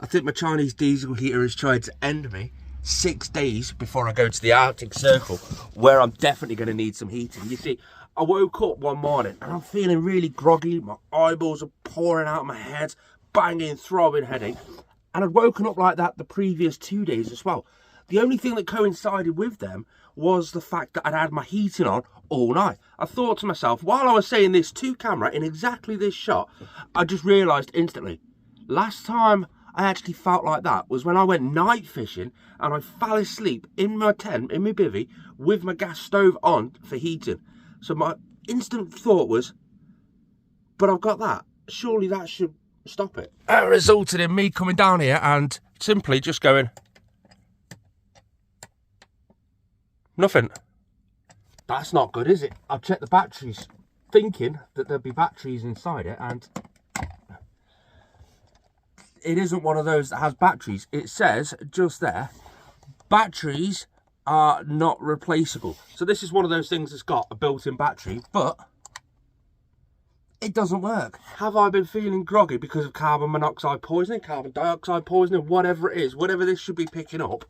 I think my Chinese diesel heater has tried to end me 6 days before I go to the Arctic Circle, where I'm definitely going to need some heating. You see, I woke up one morning and I'm feeling really groggy. My eyeballs are pouring out of my head, banging, throbbing headache. And I'd woken up like that the previous 2 days as well. The only thing that coincided with them was the fact that I'd had my heating on all night. I thought to myself, while I was saying this to camera in exactly this shot, I just realised instantly, last time I actually felt like that was when I went night fishing and I fell asleep in my tent, in my bivvy, with my gas stove on for heating. So my instant thought was, but I've got that. Surely that should stop it. It resulted in me coming down here and simply just going, nothing. That's not good, is it? I've checked the batteries, thinking that there'd be batteries inside it, and it isn't one of those that has batteries. It says just there, batteries are not replaceable. So this is one of those things that's got a built-in battery, but it doesn't work. Have I been feeling groggy because of carbon monoxide poisoning, carbon dioxide poisoning, whatever it is, whatever this should be picking up?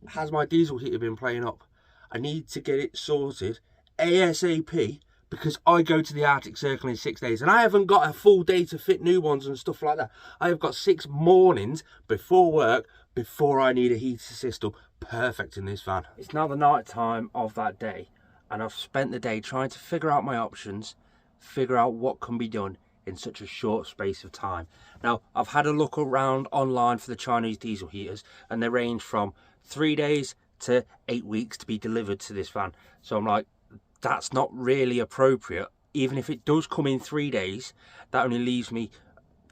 Has my diesel heater been playing up? I need to get it sorted ASAP, because I go to the Arctic Circle in 6 days and I haven't got a full day to fit new ones and stuff like that. I have got 6 mornings before work before I need a heater system perfect in this van. It's now the night time of that day and I've spent the day trying to figure out my options, figure out what can be done in such a short space of time. Now, I've had a look around online for the Chinese diesel heaters and they range from 3 days to 8 weeks to be delivered to this van. So I'm like, that's not really appropriate. Even if it does come in 3 days, that only leaves me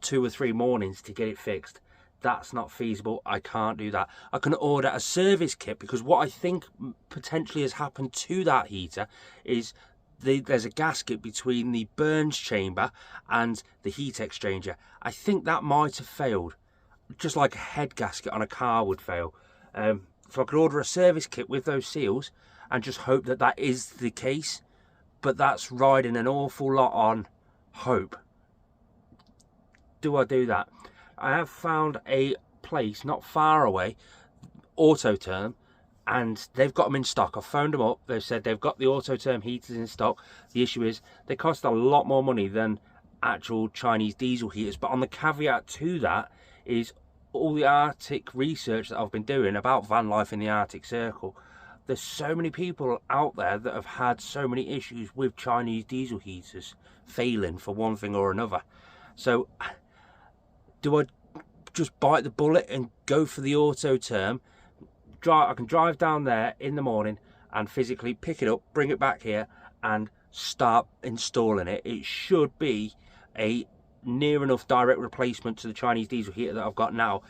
2 or 3 mornings to get it fixed. That's not feasible. I can't do that. I can order a service kit, because what I think potentially has happened to that heater is there's a gasket between the burns chamber and the heat exchanger. I think that might have failed, just like a head gasket on a car would fail. So I could order a service kit with those seals and just hope that that is the case, but that's riding an awful lot on hope. Do I do that? I have found a place not far away, Autoterm, and they've got them in stock. I've phoned them up. They've said they've got the Autoterm heaters in stock. The issue is they cost a lot more money than actual Chinese diesel heaters, but on the caveat to that is all the Arctic research that I've been doing about van life in the Arctic Circle. There's so many people out there that have had so many issues with Chinese diesel heaters failing for one thing or another. So do I just bite the bullet and go for the Autoterm? I can drive down there in the morning and physically pick it up, bring it back here and start installing it. It should be a near enough direct replacement to the Chinese diesel heater that I've got now,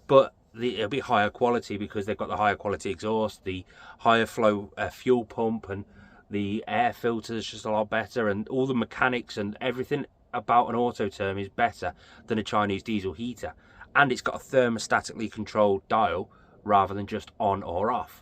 but it'll be higher quality because they've got the higher quality exhaust, the higher flow fuel pump, and the air filter is just a lot better, and all the mechanics and everything about an Autoterm is better than a Chinese diesel heater, and it's got a thermostatically controlled dial rather than just on or off.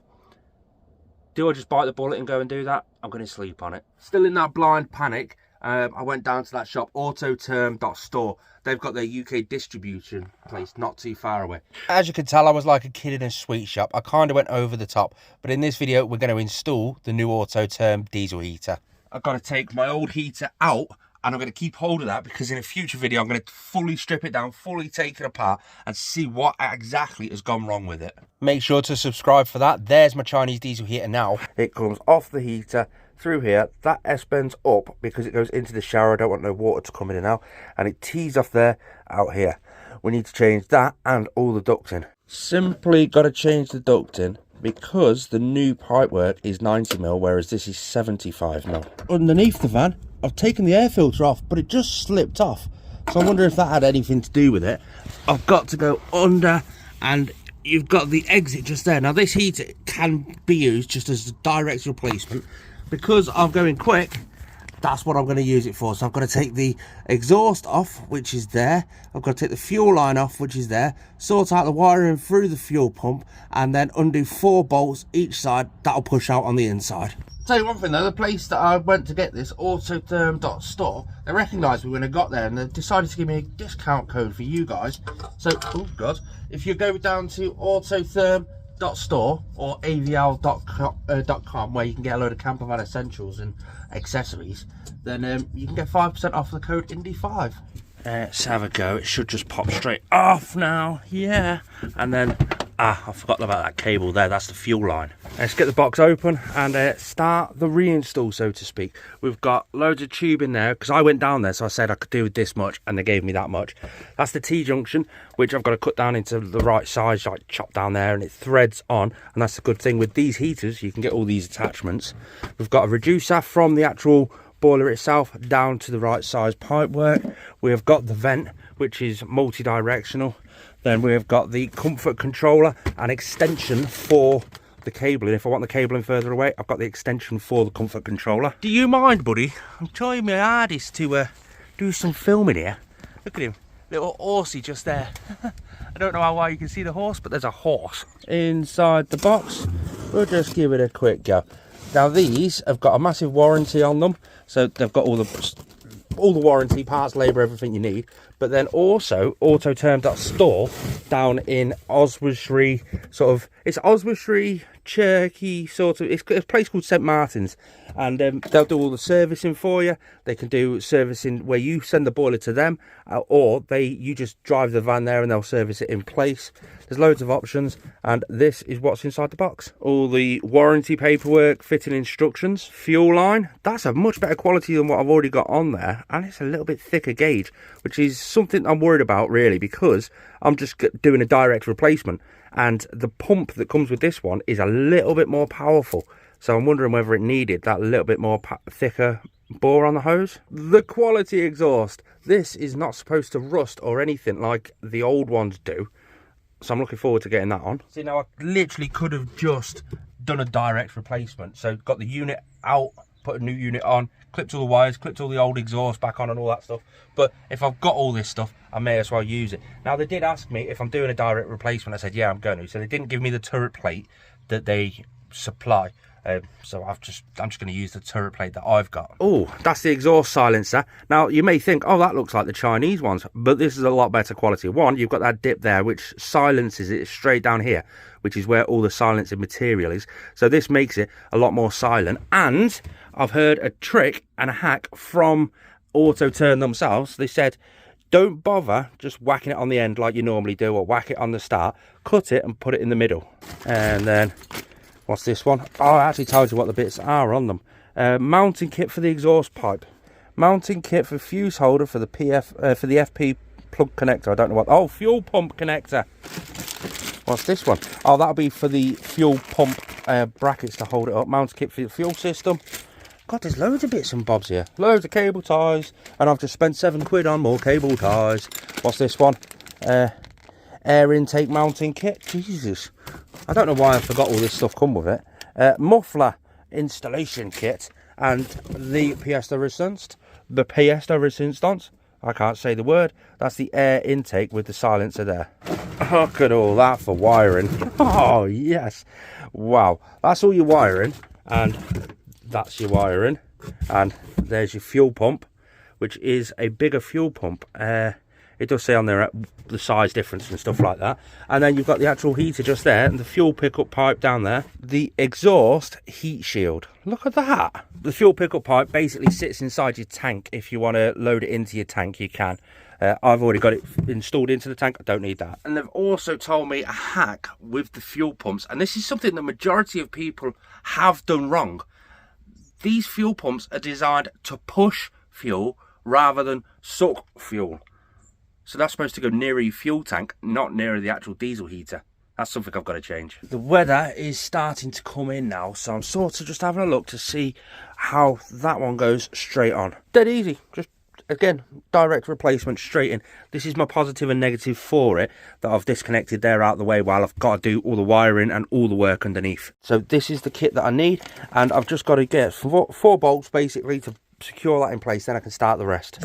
Do I just bite the bullet and go and do that? I'm going to sleep on it. Still in that blind panic, I went down to that shop, autoterm.store. They've got their UK distribution place not too far away. As you can tell, I was like a kid in a sweet shop. I kind of went over the top, but in this video, we're going to install the new Autoterm diesel heater. I've got to take my old heater out, and I'm going to keep hold of that because in a future video, I'm going to fully strip it down, fully take it apart, and see what exactly has gone wrong with it. Make sure to subscribe for that. There's my Chinese diesel heater now. It comes off the heater, through here, that S-bend's up because it goes into the shower. I don't want no water to come in and out, and it tees off there out here. We need to change that and all the ducting. Simply got to change the ducting because the new pipework is 90mm, whereas this is 75mm. Underneath the van, I've taken the air filter off, but it just slipped off, so I wonder if that had anything to do with it. I've got to go under, and you've got the exit just there. Now this heater can be used just as a direct replacement. Because I'm going quick, that's what I'm going to use it for. So I've got to take the exhaust off, which is there. I've got to take the fuel line off, which is there. Sort out the wiring through the fuel pump, and then undo 4 bolts each side. That'll push out on the inside. Tell you one thing though, the place that I went to get this, Autoterm.store, they recognised me when I got there and they decided to give me a discount code for you guys. So, oh god, if you go down to Autoterm.store or avl.com where you can get a load of campervan essentials and accessories, then you can get 5% off the code Indy5. Let's have a go. It should just pop straight off now. Yeah. And then, I forgot about that cable there. That's the fuel line. Let's get the box open and start the reinstall, so to speak. We've got loads of tube in there because I went down there, so I said I could do with this much and they gave me that much. That's the T-junction, which I've got to cut down into the right size, like chop down there, and it threads on. And that's the good thing with these heaters, you can get all these attachments. We've got a reducer from the actual boiler itself down to the right size pipework. We have got the vent, which is multi-directional. Then we have got the comfort controller and extension for the cabling. If I want the cabling further away, I've got the extension for the comfort controller. Do you mind, buddy? I'm trying my hardest to do some filming here. Look at him, little horsey just there. I don't know how well you can see the horse, but there's a horse inside the box. We'll just give it a quick go. Now these have got a massive warranty on them, so they've got all the warranty, parts, labour, everything you need. But then also Autoterm.store down in Oswestry, it's Oswestry, Cherokee, it's a place called St Martin's, and they'll do all the servicing for you. They can do servicing where you send the boiler to them, or you just drive the van there and they'll service it in place. There's loads of options, and this is what's inside the box. All the warranty paperwork, fitting instructions, fuel line. That's a much better quality than what I've already got on there, and it's a little bit thicker gauge, which is something I'm worried about really, because I'm just doing a direct replacement, and the pump that comes with this one is a little bit more powerful. So I'm wondering whether it needed that little bit more thicker bore on the hose. The quality exhaust. This is not supposed to rust or anything like the old ones do. So I'm looking forward to getting that on. See, now I literally could have just done a direct replacement. So got the unit out, put a new unit on, clipped all the wires, clipped all the old exhaust back on and all that stuff. But if I've got all this stuff, I may as well use it. Now they did ask me if I'm doing a direct replacement. I said, yeah, I'm going to. So they didn't give me the turret plate that they supply. So I'm just going to use the turret plate that I've got. Oh, that's the exhaust silencer. Now you may think, oh, that looks like the Chinese ones, but this is a lot better quality. One, you've got that dip there which silences it straight down here, which is where all the silencing material is. So this makes it a lot more silent. And I've heard a trick and a hack from Autoterm themselves. They said, don't bother just whacking it on the end like you normally do, or whack it on the start. Cut it and put it in the middle. And then what's this one? Oh, it actually tells you what the bits are on them. Mounting kit for the exhaust pipe. Mounting kit for fuse holder for the FP plug connector. I don't know what. Oh, fuel pump connector. What's this one? Oh, that'll be for the fuel pump brackets to hold it up. Mounting kit for the fuel system. God, there's loads of bits and bobs here. Loads of cable ties. And I've just spent £7 on more cable ties. What's this one? Air intake mounting kit. Jesus. I don't know why I forgot all this stuff come with it. Muffler installation kit and the pièce de résistance. The pièce de résistance. I can't say the word. That's the air intake with the silencer there. Look at all that for wiring. Oh, yes. Wow. That's all your wiring. And that's your wiring. And there's your fuel pump, which is a bigger fuel pump. It does say on there the size difference and stuff like that. And then you've got the actual heater just there and the fuel pickup pipe down there. The exhaust heat shield. Look at that. The fuel pickup pipe basically sits inside your tank. If you want to load it into your tank, you can. I've already got it installed into the tank. I don't need that. And they've also told me a hack with the fuel pumps. And this is something the majority of people have done wrong. These fuel pumps are designed to push fuel rather than suck fuel. So that's supposed to go nearer your fuel tank, not nearer the actual diesel heater. That's something I've got to change. The weather is starting to come in now, so I'm sort of just having a look to see how that one goes straight on. Dead easy. Just, again, direct replacement straight in. This is my positive and negative for it, that I've disconnected there out of the way while I've got to do all the wiring and all the work underneath. So this is the kit that I need, and I've just got to get four bolts basically to secure that in place, then I can start the rest.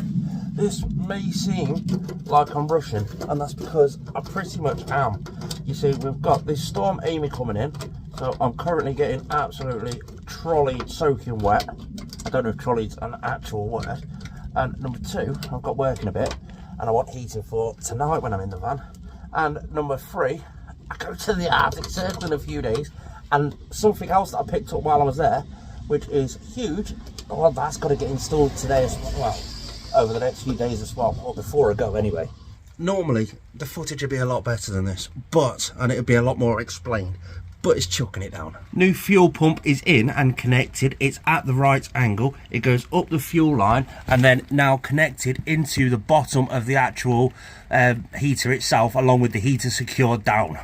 This may seem like I'm rushing, and that's because I pretty much am. You see, we've got this storm Amy coming in, so I'm currently getting absolutely trolley soaking wet. I don't know if trolley's an actual word. And number 2, I've got working a bit and I want heating for tonight when I'm in the van. And number 3, I go to the Arctic Circle in a few days, and something else that I picked up while I was there, which is huge, well, that's got to get installed today as well, over the next few days as well, or before I go anyway. Normally the footage would be a lot better than this, and it would be a lot more explained, but it's chucking it down. New fuel pump is in and connected. It's at the right angle. It goes up the fuel line and then now connected into the bottom of the actual heater itself, along with the heater secured down.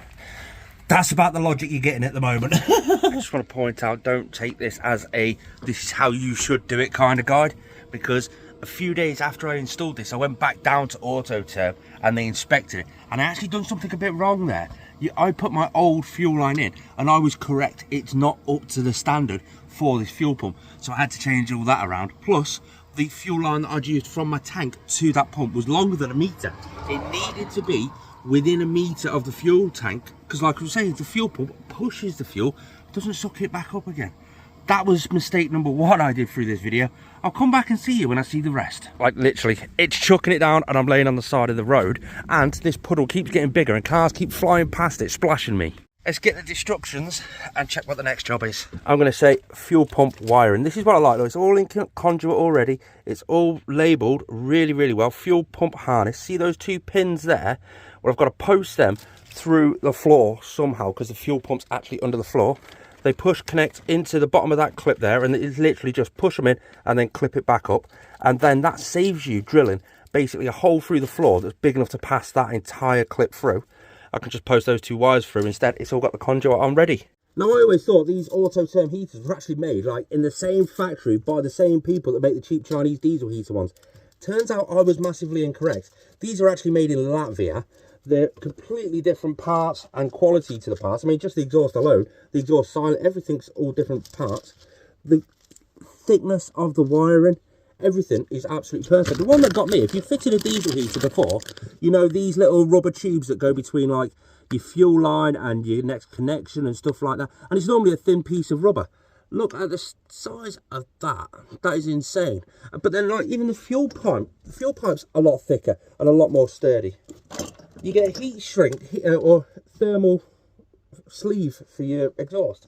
That's about the logic you're getting at the moment. I just want to point out, don't take this as a this is how you should do it kind of guide, because a few days after I installed this, I went back down to Autoterm and they inspected it, and I actually done something a bit wrong there. I put my old fuel line in and I was correct. It's not up to the standard for this fuel pump, so I had to change all that around. Plus, the fuel line that I'd used from my tank to that pump was longer than a metre. It needed to be within a metre of the fuel tank, because like I was saying, the fuel pump pushes the fuel, doesn't suck it back up again. That was mistake number 1 I did through this video. I'll come back and see you when I see the rest. Like literally, it's chucking it down and I'm laying on the side of the road, and this puddle keeps getting bigger and cars keep flying past it, splashing me. Let's get the instructions and check what the next job is. I'm going to say fuel pump wiring. This is what I like though. It's all in conduit already. It's all labelled really, really well. Fuel pump harness. See those 2 pins there? Well, I've got to post them through the floor somehow, because the fuel pump's actually under the floor. They push connect into the bottom of that clip there, and it's literally just push them in and then clip it back up, and then that saves you drilling basically a hole through the floor that's big enough to pass that entire clip through. I can just post those 2 wires through instead. It's all got the conduit on ready. Now, I always thought these Autoterm heaters were actually made like in the same factory by the same people that make the cheap Chinese diesel heater ones. Turns out I was massively incorrect. These are actually made in Latvia. They're completely different parts and quality to the parts. I mean, just the exhaust alone, the exhaust silent, everything's all different parts. The thickness of the wiring, everything is absolutely perfect. The one that got me, if you fitted a diesel heater before, you know these little rubber tubes that go between like your fuel line and your next connection and stuff like that, and it's normally a thin piece of rubber. Look at the size of that. That is insane. But then, like, even the fuel pipe's a lot thicker and a lot more sturdy. You get a heat shrink or thermal sleeve for your exhaust.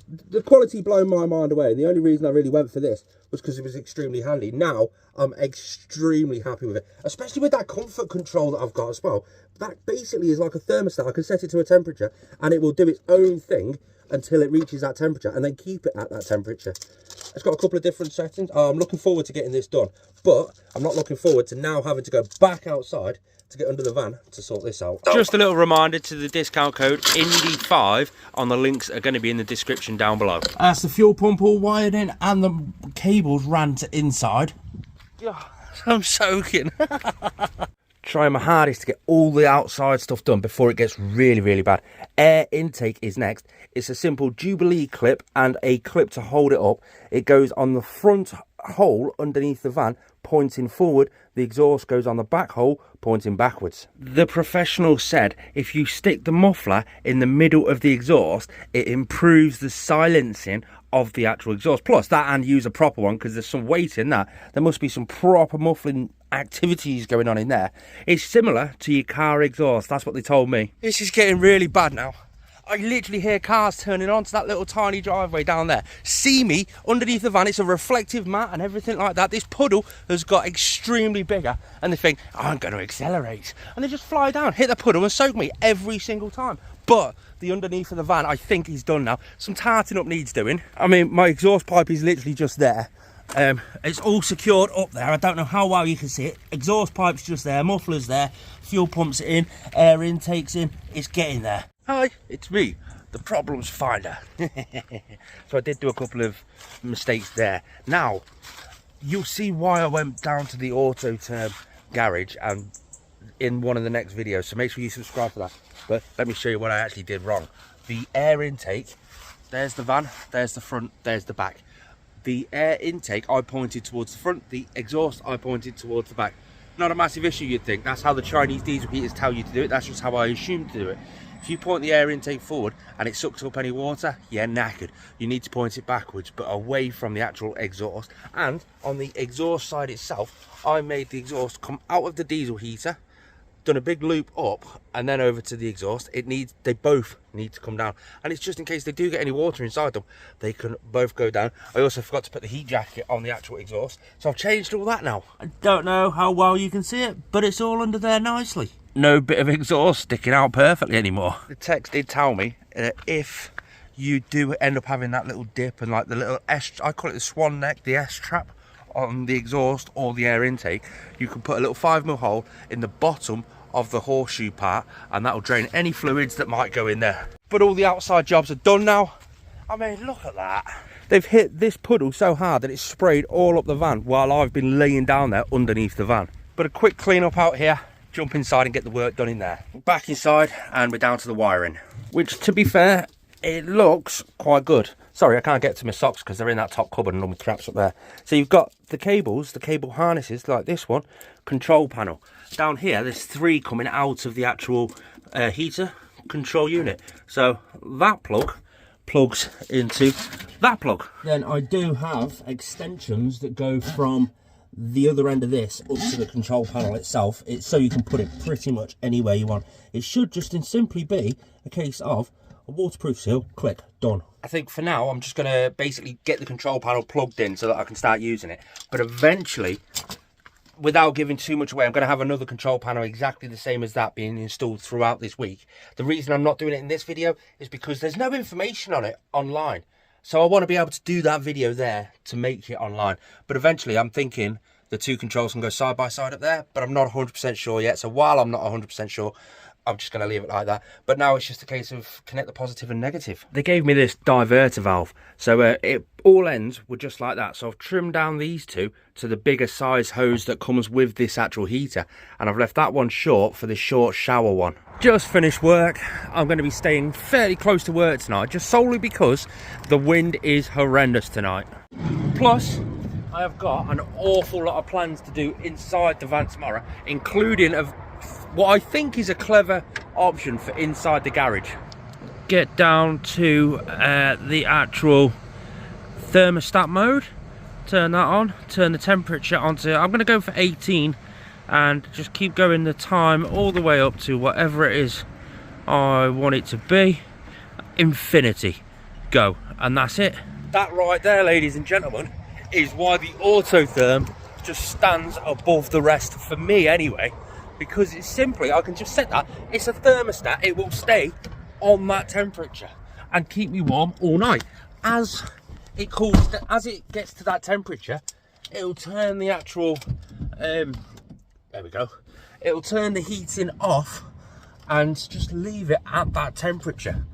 The quality blew my mind away, and the only reason I really went for this was because it was extremely handy. Now I'm extremely happy with it, especially with that comfort control that I've got as well. That basically is like a thermostat. I can set it to a temperature and it will do its own thing until it reaches that temperature, and then keep it at that temperature. It's got a couple of different settings. I'm looking forward to getting this done, but I'm not looking forward to now having to go back outside to get under the van to sort this out. Just a little reminder to the discount code INDY5 on the links are going to be in the description down below. That's the fuel pump all wired in and the cables ran to inside. I'm soaking. Trying my hardest to get all the outside stuff done before it gets really, really bad. Air intake is next. It's a simple Jubilee clip and a clip to hold it up. It goes on the front hole underneath the van, pointing forward. The exhaust goes on the back hole, pointing backwards. The professional said if you stick the muffler in the middle of the exhaust, it improves the silencing of the actual exhaust. Plus that, and use a proper one, because there's some weight in that. There must be some proper muffling activities going on in there. It's similar to your car exhaust. That's what they told me. This is getting really bad now. I literally hear cars turning onto that little tiny driveway down there. See me underneath the van. It's a reflective mat and everything like that. This puddle has got extremely bigger, and they think, I'm going to accelerate, and they just fly down, hit the puddle and soak me every single time. But the underneath of the van, I think, is done now. Some tarting up needs doing. I mean, my exhaust pipe is literally just there. It's all secured up there. I don't know how well you can see it. Exhaust pipe's just there, muffler's there, fuel pump's in, air intake's in. It's getting there. Hi, it's me, the problems finder. So I did do a couple of mistakes there. Now, you'll see why I went down to the Autoterm garage and in one of the next videos, so make sure you subscribe for that. But let me show you what I actually did wrong. The air intake, there's the van, there's the front, there's the back. The air intake I pointed towards the front, the exhaust I pointed towards the back. Not a massive issue, you'd think. That's how the Chinese diesel heaters tell you to do it. That's just how I assume to do it. If you point the air intake forward and it sucks up any water, you're knackered. You need to point it backwards, but away from the actual exhaust. And on the exhaust side itself, I made the exhaust come out of the diesel heater, done a big loop up, and then over to the exhaust. They both need to come down, and it's just in case they do get any water inside them, they can both go down. I also forgot to put the heat jacket on the actual exhaust, so I've changed all that now. I don't know how well you can see it, but it's all under there nicely. No bit of exhaust sticking out perfectly anymore. The text did tell me if you do end up having that little dip and like the little S, I call it the swan neck, the S trap on the exhaust or the air intake, you can put a little 5mm hole in the bottom of the horseshoe part, and that will drain any fluids that might go in there. But all the outside jobs are done now. I mean, look at that. They've hit this puddle so hard that it's sprayed all up the van while I've been laying down there underneath the van. But a quick clean up out here, jump inside and get the work done in there. Back inside, and we're down to the wiring, which, to be fair, it looks quite good. Sorry, I can't get to my socks because they're in that top cupboard and all my crap's up there. So you've got the cables, the cable harnesses like this one, control panel. Down here, there's 3 coming out of the actual heater control unit. So that plug plugs into that plug. Then I do have extensions that go from the other end of this up to the control panel itself. It's so you can put it pretty much anywhere you want. It should just simply be a case of a waterproof seal, click, done. I think for now I'm just going to basically get the control panel plugged in so that I can start using it. But eventually, without giving too much away, I'm going to have another control panel exactly the same as that being installed throughout this week. The reason I'm not doing it in this video is because there's no information on it online. So I want to be able to do that video there to make it online. But eventually I'm thinking the 2 controls can go side by side up there, but I'm not 100% sure yet. So while I'm not 100% sure, I'm just going to leave it like that. But now it's just a case of connect the positive and negative. They gave me this diverter valve, so it all ends were just like that. So I've trimmed down these 2 to the bigger size hose that comes with this actual heater, and I've left that one short for the short shower one. Just finished work. I'm going to be staying fairly close to work tonight, just solely because the wind is horrendous tonight. Plus, I have got an awful lot of plans to do inside the van tomorrow, including what I think is a clever option for inside the garage. Get down to the actual thermostat mode, turn that on, turn the temperature onto, I'm going to go for 18, and just keep going the time all the way up to whatever it is I want it to be. Infinity. Go. And that's it. That right there, ladies and gentlemen, is why the Autoterm just stands above the rest, for me anyway. Because it's simply, I can just set that, it's a thermostat, it will stay on that temperature and keep me warm all night. As it cools, as it gets to that temperature, it'll turn the actual, there we go, it'll turn the heating off and just leave it at that temperature.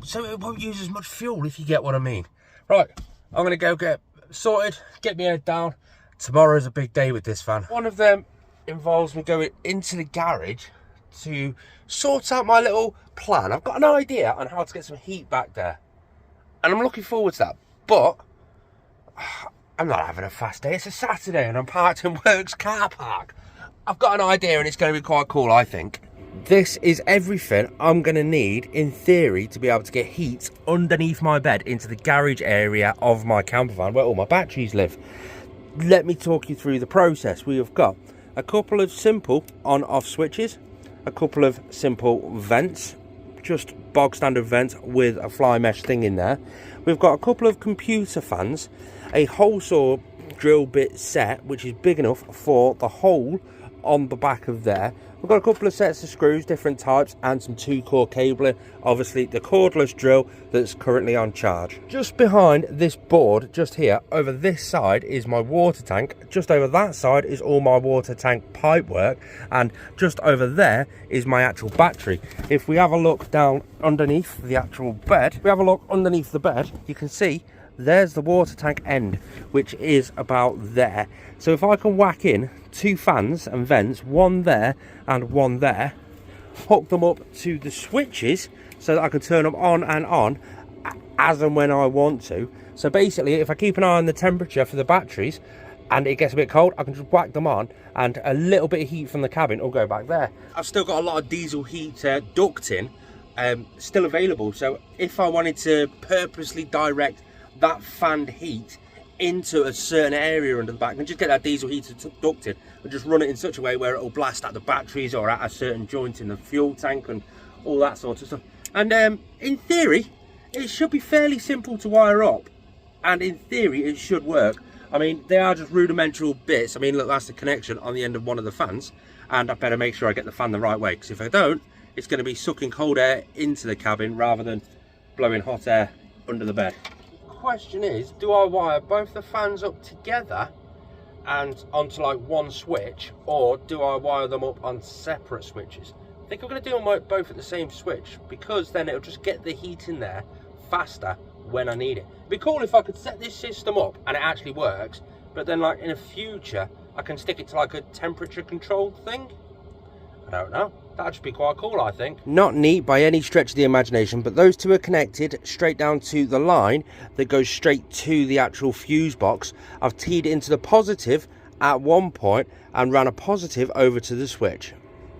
So it won't use as much fuel, if you get what I mean. Right, I'm gonna go get sorted, get my head down. Tomorrow's a big day with this van. One of them involves me going into the garage to sort out my little plan. I've got an idea on how to get some heat back there, and I'm looking forward to that, but I'm not having a fast day. It's a Saturday and I'm parked in Works car park. I've got an idea and it's going to be quite cool, I think. This is everything I'm going to need, in theory, to be able to get heat underneath my bed into the garage area of my campervan where all my batteries live. Let me talk you through the process. We have got a couple of simple on-off switches, a couple of simple vents, just bog standard vents with a fly mesh thing in there. We've got a couple of computer fans, a hole saw drill bit set which is big enough for the hole on the back of there. We've got a couple of sets of screws, different types, and some 2-core cabling. Obviously the cordless drill that's currently on charge. Just behind this board, just here, over this side is my water tank. Just over that side is all my water tank pipe work, and just over there is my actual battery. If we have a look down underneath the actual bed, you can see there's the water tank end, which is about there. So if I can whack in 2 fans and vents, one there and one there, hook them up to the switches so that I can turn them on and on as and when I want to. So basically, if I keep an eye on the temperature for the batteries, and it gets a bit cold, I can just whack them on, and a little bit of heat from the cabin will go back there. I've still got a lot of diesel heat ducting still available, so if I wanted to purposely direct that fanned heat into a certain area under the back and just get that diesel heater ducted and just run it in such a way where it will blast at the batteries or at a certain joint in the fuel tank and all that sort of stuff. And in theory, it should be fairly simple to wire up, and in theory it should work. I mean, they are just rudimental bits. I mean, look, that's the connection on the end of one of the fans, and I better make sure I get the fan the right way, because if I don't, it's going to be sucking cold air into the cabin rather than blowing hot air under the bed. The question is, do I wire both the fans up together and onto like one switch, or do I wire them up on separate switches? I think I'm going to do them both at the same switch, because then it'll just get the heat in there faster when I need it. It'd be cool if I could set this system up and it actually works, but then like in the future I can stick it to like a temperature controlled thing. I don't know, that'd just be quite cool, I think. Not neat by any stretch of the imagination, but those two are connected straight down to the line that goes straight to the actual fuse box. I've teed it into the positive at one point and ran a positive over to the switch.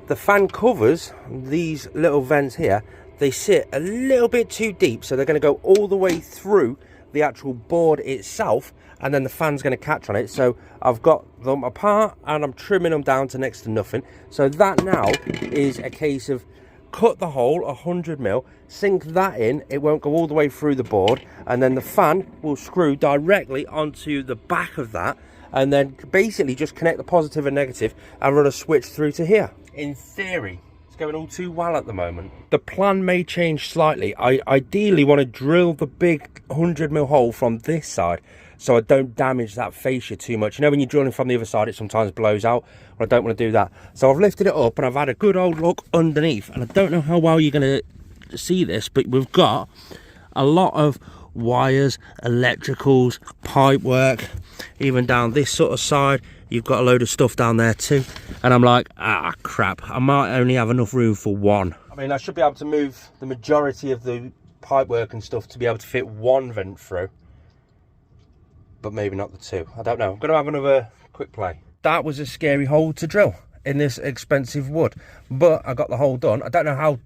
The fan covers, these little vents here, they sit a little bit too deep, so they're going to go all the way through the actual board itself, and then the fan's going to catch on it. So I've got them apart and I'm trimming them down to next to nothing. So that now is a case of cut the hole 100mm, sink that in, it won't go all the way through the board, and then the fan will screw directly onto the back of that, and then basically just connect the positive and negative and run a switch through to here. In theory, it's going all too well at the moment. The plan may change slightly. I ideally want to drill the big 100mm hole from this side so I don't damage that fascia too much. You know, when you're drilling from the other side, it sometimes blows out, and I don't want to do that. So I've lifted it up and I've had a good old look underneath, and I don't know how well you're going to see this, but we've got a lot of wires, electricals, pipe work, even down this sort of side. You've got a load of stuff down there too, and I'm like, ah, crap, I might only have enough room for one. I mean, I should be able to move the majority of the pipework and stuff to be able to fit one vent through, but maybe not the two. I don't know. I'm going to have another quick play. That was a scary hole to drill in this expensive wood, but I got the hole done. I don't know how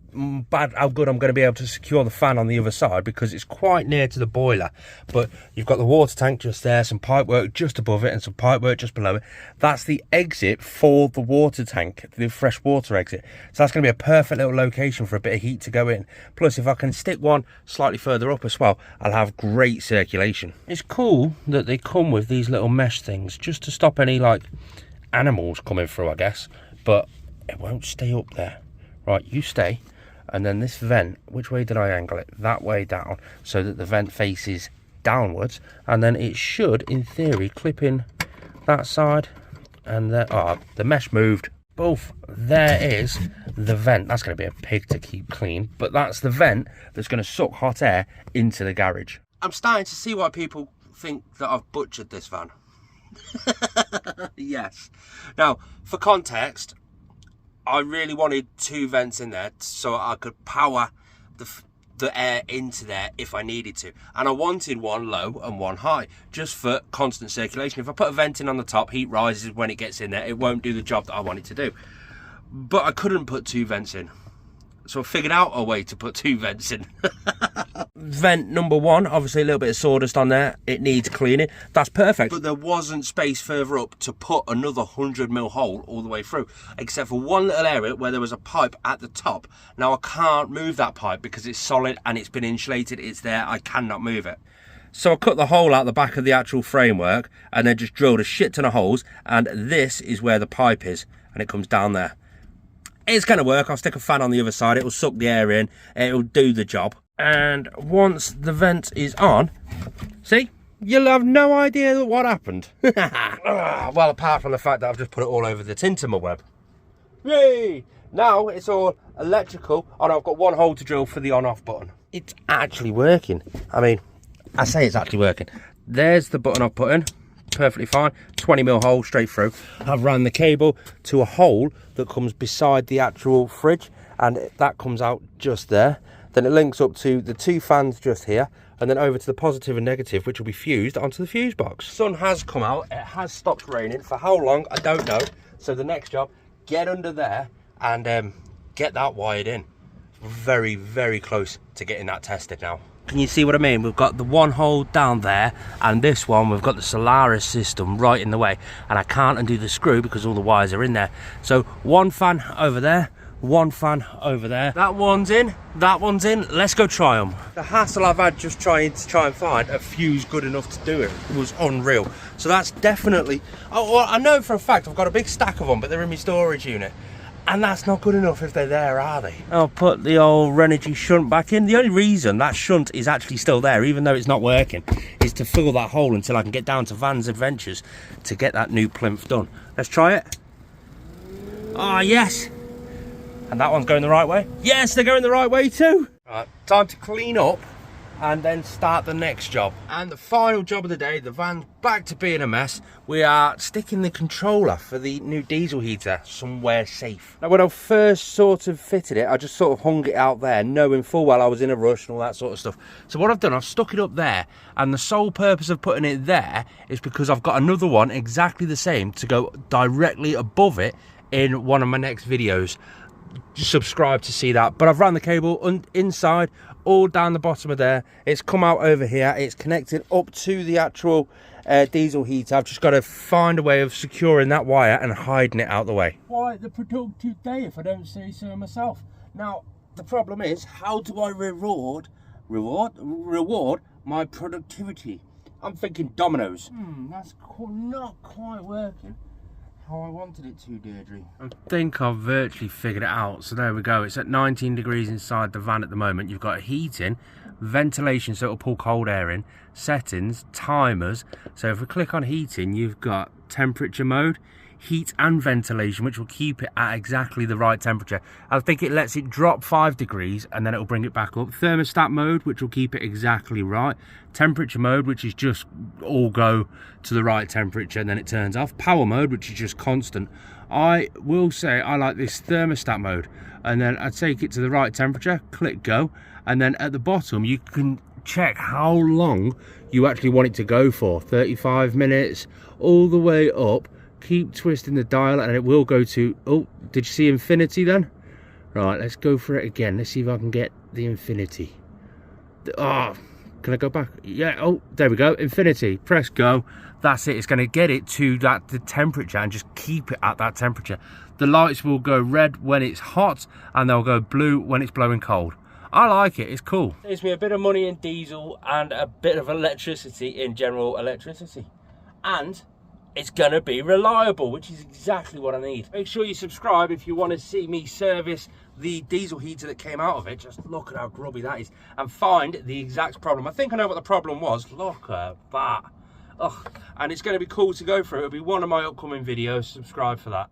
good I'm going to be able to secure the fan on the other side, because it's quite near to the boiler, but you've got the water tank just there, some pipe work just above it and some pipe work just below it. That's the exit for the water tank, the fresh water exit, so that's going to be a perfect little location for a bit of heat to go in. Plus, if I can stick one slightly further up as well, I'll have great circulation. It's cool that they come with these little mesh things just to stop any like animals coming through, I guess, but it won't stay up there. Right, you stay, and then this vent, which way did I angle it? That way down, so that the vent faces downwards, and then it should, in theory, clip in that side, and there. Oh, the mesh moved. Both. There is the vent. That's going to be a pig to keep clean, but that's the vent that's going to suck hot air into the garage. I'm starting to see why people think that I've butchered this van. Yes. Now, for context, I really wanted two vents in there so I could power the air into there if I needed to, and I wanted one low and one high just for constant circulation. If I put a vent in on the top, heat rises when it gets in there, it won't do the job that I want it to do. But I couldn't put two vents in, so I figured out a way to put two vents in. Vent number one, obviously a little bit of sawdust on there, it needs cleaning, that's perfect, but there wasn't space further up to put another 100mm hole all the way through, except for one little area where there was a pipe at the top. Now I can't move that pipe because it's solid and it's been insulated, it's there, I cannot move it. So I cut the hole out the back of the actual framework and then just drilled a shit ton of holes, and this is where the pipe is, and it comes down there. It's going to work. I'll stick a fan on the other side, it'll suck the air in, it'll do the job. And once the vent is on, see, you'll have no idea what happened. Well, apart from the fact that I've just put it all over the Tintimer web. Yay! Now it's all electrical, and I've got one hole to drill for the on-off button. It's actually working. I mean, I say it's actually working. There's the button I've put in, perfectly fine. 20mm hole straight through. I've run the cable to a hole that comes beside the actual fridge, and that comes out just there. Then it links up to the two fans just here. and then over to the positive and negative, which will be fused onto the fuse box. Sun has come out, it has stopped raining. For how long, I don't know. So the next job, get under there and get that wired in. Very, very close to getting that tested now. Can you see what I mean? We've got the one hole down there, and this one we've got the Solaris system right in the way, and I can't undo the screw because all the wires are in there. So one fan over there, one fan over there. That one's in, that one's in. Let's go try them. The hassle I've had just trying and find a fuse good enough to do it was unreal. So that's definitely, oh, well, I know for a fact I've got a big stack of them, but they're in my storage unit. And that's not good enough if they're there, are they? I'll put the old Renogy shunt back in. The only reason that shunt is actually still there, even though it's not working, is to fill that hole until I can get down to Van's Adventures to get that new plinth done. Let's try it. Ah, yes. And that one's going the right way? Yes, they're going the right way too. Right, time to clean up and then start the next job. And the final job of the day, the van's back to being a mess. We are sticking the controller for the new diesel heater somewhere safe. Now, when I first sort of fitted it, I just sort of hung it out there, knowing full well I was in a rush and all that sort of stuff. So what I've done, I've stuck it up there, and the sole purpose of putting it there is because I've got another one exactly the same to go directly above it in one of my next videos. Just subscribe to see that. But I've ran the cable inside, all down the bottom of there. It's come out over here. It's connected up to the actual diesel heater. I've just got to find a way of securing that wire and hiding it out the way. Quite the productive day, if I don't say so myself. Now, the problem is, how do I reward my productivity? I'm thinking dominoes. That's not quite working how I wanted it to, Deirdre. I think I've virtually figured it out. So there we go. It's at 19 degrees inside the van at the moment. You've got heating, ventilation, so it'll pull cold air in, settings, timers. So if we click on heating, you've got temperature mode, heat and ventilation, which will keep it at exactly the right temperature. I think it lets it drop 5 degrees and then it'll bring it back up. Thermostat mode, which will keep it exactly right. Temperature mode, which is just all go to the right temperature and then it turns off. Power mode, which is just constant. I will say I like this thermostat mode, and then I take it to the right temperature, click go, and then at the bottom you can check how long you actually want it to go for. 35 minutes all the way up. Keep twisting the dial and it will go to, oh, did you see infinity then? Right, let's go for it again. Let's see if I can get the infinity. Oh, can I go back? Yeah, oh, there we go, infinity. Press go. That's it. It's going to get it to the temperature and just keep it at that temperature. The lights will go red when it's hot and they'll go blue when it's blowing cold. I like it, it's cool. Saves me a bit of money in diesel and a bit of electricity in general electricity. And it's going to be reliable, which is exactly what I need. Make sure you subscribe if you want to see me service the diesel heater that came out of it. Just look at how grubby that is and find the exact problem. I think I know what the problem was. Look at that. Ugh. And it's going to be cool to go through. It'll be one of my upcoming videos. Subscribe for that.